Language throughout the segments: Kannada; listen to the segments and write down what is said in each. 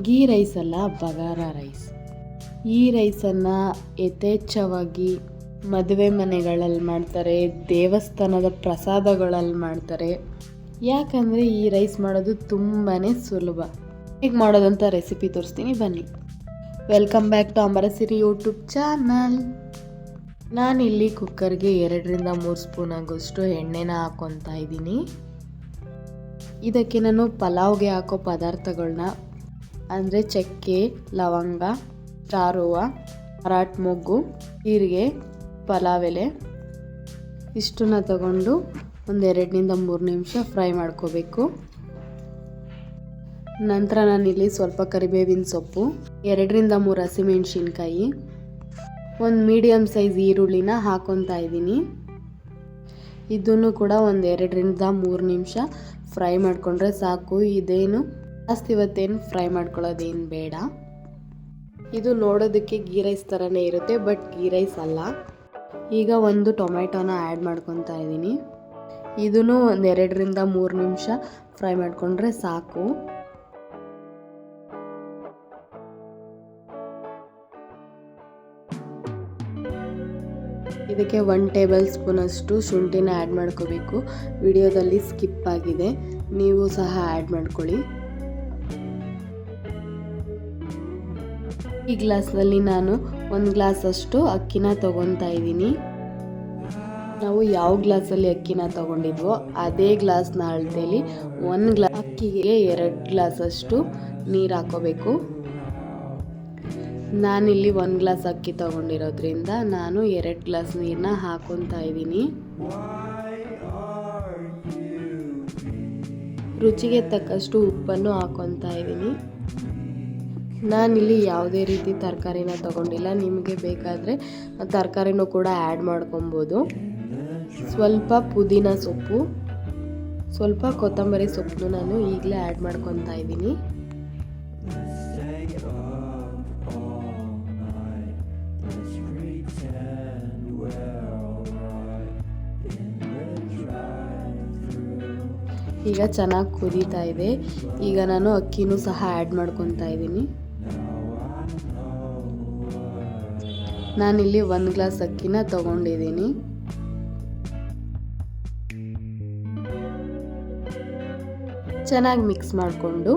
ಗೀ ರೈಸ್ ಅಲ್ಲ, ಬಗಾರ ರೈಸ್. ಈ ರೈಸನ್ನು ಯಥೇಚ್ಛವಾಗಿ ಮದುವೆ ಮನೆಗಳಲ್ಲಿ ಮಾಡ್ತಾರೆ, ದೇವಸ್ಥಾನದ ಪ್ರಸಾದಗಳಲ್ಲಿ ಮಾಡ್ತಾರೆ. ಯಾಕಂದರೆ ಈ ರೈಸ್ ಮಾಡೋದು ತುಂಬಾ ಸುಲಭ. ಹೇಗೆ ಮಾಡೋದಂತ ರೆಸಿಪಿ ತೋರಿಸ್ತೀನಿ, ಬನ್ನಿ. Welcome back to Ambarasiri YouTube channel. ನಾನಿಲ್ಲಿ ಕುಕ್ಕರ್ಗೆ 2-3 ಸ್ಪೂನ್ ಆಗೋಷ್ಟು ಎಣ್ಣೆನ ಹಾಕ್ಕೊತಾ ಇದ್ದೀನಿ. ಇದಕ್ಕೆ ನಾನು ಪಲಾವ್ಗೆ ಹಾಕೋ ಪದಾರ್ಥಗಳನ್ನ ಅಂದರೆ ಚಕ್ಕೆ, ಲವಂಗ, ಸ್ಟಾರ್ ಹೂವು, ಮರಾಠ ಮೊಗ್ಗು, ಜೀರಿಗೆ, ಪಲಾವ್ ಎಲೆ ಇಷ್ಟನ್ನ ತಗೊಂಡು ಒಂದು 2-3 ನಿಮಿಷ ಫ್ರೈ ಮಾಡ್ಕೋಬೇಕು. ನಂತರ ನಾನಿಲ್ಲಿ ಸ್ವಲ್ಪ ಕರಿಬೇವಿನ ಸೊಪ್ಪು, 2-3 ಹಸಿಮೆಣಸಿನ್ಕಾಯಿ, ಒಂದು ಮೀಡಿಯಮ್ ಸೈಜ್ ಈರುಳ್ಳಿನ ಹಾಕ್ಕೊತಾ ಇದ್ದೀನಿ. ಇದನ್ನು ಕೂಡ ಒಂದು 2-3 ನಿಮಿಷ ಫ್ರೈ ಮಾಡಿಕೊಂಡ್ರೆ ಸಾಕು. ಇದೇನು ಜಾಸ್ತಿ ಇವತ್ತೇನು ಫ್ರೈ ಮಾಡ್ಕೊಳ್ಳೋದೇನು ಬೇಡ. ಇದು ನೋಡೋದಕ್ಕೆ ಗೀ ರೈಸ್ ಥರನೇ ಇರುತ್ತೆ, ಬಟ್ ಗೀ ರೈಸ್ ಅಲ್ಲ. ಈಗ ಒಂದು ಟೊಮೆಟೊನ ಆ್ಯಡ್ ಮಾಡ್ಕೊತಾ ಇದ್ದೀನಿ. ಇದನ್ನು ಒಂದು 2-3 ನಿಮಿಷ ಫ್ರೈ ಮಾಡಿಕೊಂಡ್ರೆ ಸಾಕು. ಇದಕ್ಕೆ 1 ಟೇಬಲ್ ಸ್ಪೂನ್ ಅಷ್ಟು ಶುಂಠಿನ ಆ್ಯಡ್ ಮಾಡ್ಕೋಬೇಕು. ವಿಡಿಯೋದಲ್ಲಿ ಸ್ಕಿಪ್ ಆಗಿದೆ, ನೀವು ಸಹ ಆ್ಯಡ್ ಮಾಡ್ಕೊಳ್ಳಿ. ಈ ಗ್ಲಾಸ್ನಲ್ಲಿ ನಾನು 1 ಗ್ಲಾಸ್ ಅಷ್ಟು ಅಕ್ಕಿನ ತಗೊತಾ ಇದ್ದೀನಿ. ನಾವು ಯಾವ ಗ್ಲಾಸಲ್ಲಿ ಅಕ್ಕಿನ ತಗೊಂಡಿದ್ವೋ ಅದೇ ಗ್ಲಾಸ್ನ ಅಳತೆಯಲ್ಲಿ 1 ಗ್ಲಾಸ್ ಅಕ್ಕಿಗೆ 2 ಗ್ಲಾಸ್ ಅಷ್ಟು ನೀರು ಹಾಕೋಬೇಕು. ನಾನಿಲ್ಲಿ 1 ಗ್ಲಾಸ್ ಅಕ್ಕಿ ತಗೊಂಡಿರೋದ್ರಿಂದ ನಾನು 2 ಗ್ಲಾಸ್ ನೀರನ್ನ ಹಾಕೊತಾ ಇದ್ದೀನಿ. ರುಚಿಗೆ ತಕ್ಕಷ್ಟು ಉಪ್ಪನ್ನು ಹಾಕೊತಾ ಇದ್ದೀನಿ. ನಾನಿಲ್ಲಿ ಯಾವುದೇ ರೀತಿ ತರಕಾರಿನ ತಗೊಂಡಿಲ್ಲ, ನಿಮಗೆ ಬೇಕಾದರೆ ತರಕಾರಿನೂ ಕೂಡ ಆ್ಯಡ್ ಮಾಡ್ಕೊಬೋದು. ಸ್ವಲ್ಪ ಪುದೀನ ಸೊಪ್ಪು, ಸ್ವಲ್ಪ ಕೊತ್ತಂಬರಿ ಸೊಪ್ಪನ್ನು ನಾನು ಈಗಲೇ ಆ್ಯಡ್ ಮಾಡ್ಕೊತಾ ಇದ್ದೀನಿ. ಈಗ ಚೆನ್ನಾಗಿ ಕುದೀತಾ ಇದೆ. ಈಗ ನಾನು ಅಕ್ಕಿನೂ ಸಹ ಆ್ಯಡ್ ಮಾಡ್ಕೊತಾ ಇದ್ದೀನಿ. ನಾನಿಲ್ಲಿ 1 ಗ್ಲಾಸ್ ಅಕ್ಕಿನ ತಗೊಂಡಿದ್ದೀನಿ. ಚೆನ್ನಾಗಿ ಮಿಕ್ಸ್ ಮಾಡಿಕೊಂಡು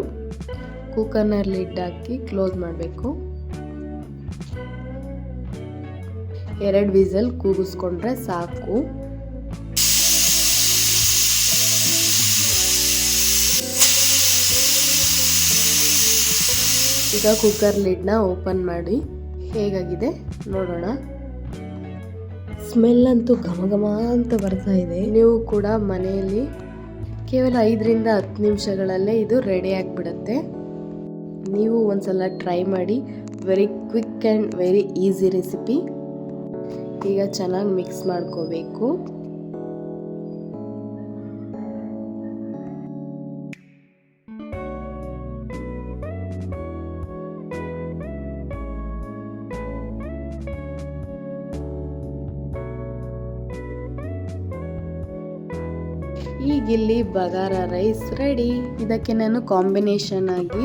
ಕುಕ್ಕರ್ನ ಲಿಡ್ ಹಾಕಿ ಕ್ಲೋಸ್ ಮಾಡಬೇಕು. 2 ವಿಸಲ್ ಕೂಗಿಸ್ಕೊಂಡ್ರೆ ಸಾಕು. ಈಗ ಕುಕ್ಕರ್ ಲಿಡ್ನ ಓಪನ್ ಮಾಡಿ ಹೇಗಾಗಿದೆ ನೋಡೋಣ. ಸ್ಮೆಲ್ ಅಂತೂ ಘಮ ಘಮ ಅಂತ ಬರ್ತಾ ಇದೆ. ನೀವು ಕೂಡ ಮನೆಯಲ್ಲಿ ಕೇವಲ 5-10 ನಿಮಿಷಗಳಲ್ಲೇ ಇದು ರೆಡಿ ಆಗಿಬಿಡುತ್ತೆ. ನೀವು ಒಂದ್ಸಲ ಟ್ರೈ ಮಾಡಿ. Very quick and very easy recipe. ಈಗ ಚೆನ್ನಾಗಿ ಮಿಕ್ಸ್ ಮಾಡ್ಕೋಬೇಕು. ಈಗಿಲ್ಲಿ ಬಗಾರ ರೈಸ್ ರೆಡಿ. ಇದಕ್ಕೆ ನಾನು ಕಾಂಬಿನೇಷನ್ ಆಗಿ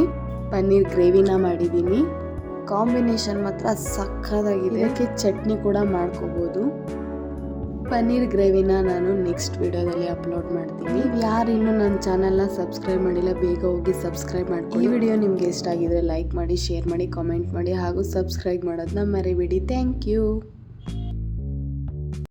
ಪನ್ನೀರ್ ಗ್ರೇವಿನ ಮಾಡಿದ್ದೀನಿ. ಕಾಂಬಿನೇಷನ್ ಮಾತ್ರ ಸಖತ್ತಾಗಿದೆ. ಇದಕ್ಕೆ ಚಟ್ನಿ ಕೂಡ ಮಾಡ್ಕೋಬೋದು. ಪನ್ನೀರ್ ಗ್ರೇವಿನ ನಾನು ನೆಕ್ಸ್ಟ್ ವಿಡಿಯೋದಲ್ಲಿ ಅಪ್ಲೋಡ್ ಮಾಡ್ತೀನಿ. ಯಾರು ಇನ್ನೂ ನನ್ನ ಚಾನಲ್ನ ಸಬ್ಸ್ಕ್ರೈಬ್ ಮಾಡಿಲ್ಲ, ಬೇಗ ಹೋಗಿ ಸಬ್ಸ್ಕ್ರೈಬ್ ಮಾಡ್ಕೊಳ್ಳಿ. ಈ ವಿಡಿಯೋ ನಿಮ್ಗೆ ಇಷ್ಟ ಆಗಿದ್ರೆ ಲೈಕ್ ಮಾಡಿ, ಶೇರ್ ಮಾಡಿ, ಕಾಮೆಂಟ್ ಮಾಡಿ ಹಾಗೂ ಸಬ್ಸ್ಕ್ರೈಬ್ ಮಾಡೋದನ್ನ ಮರಿಬೇಡಿ. Thank you.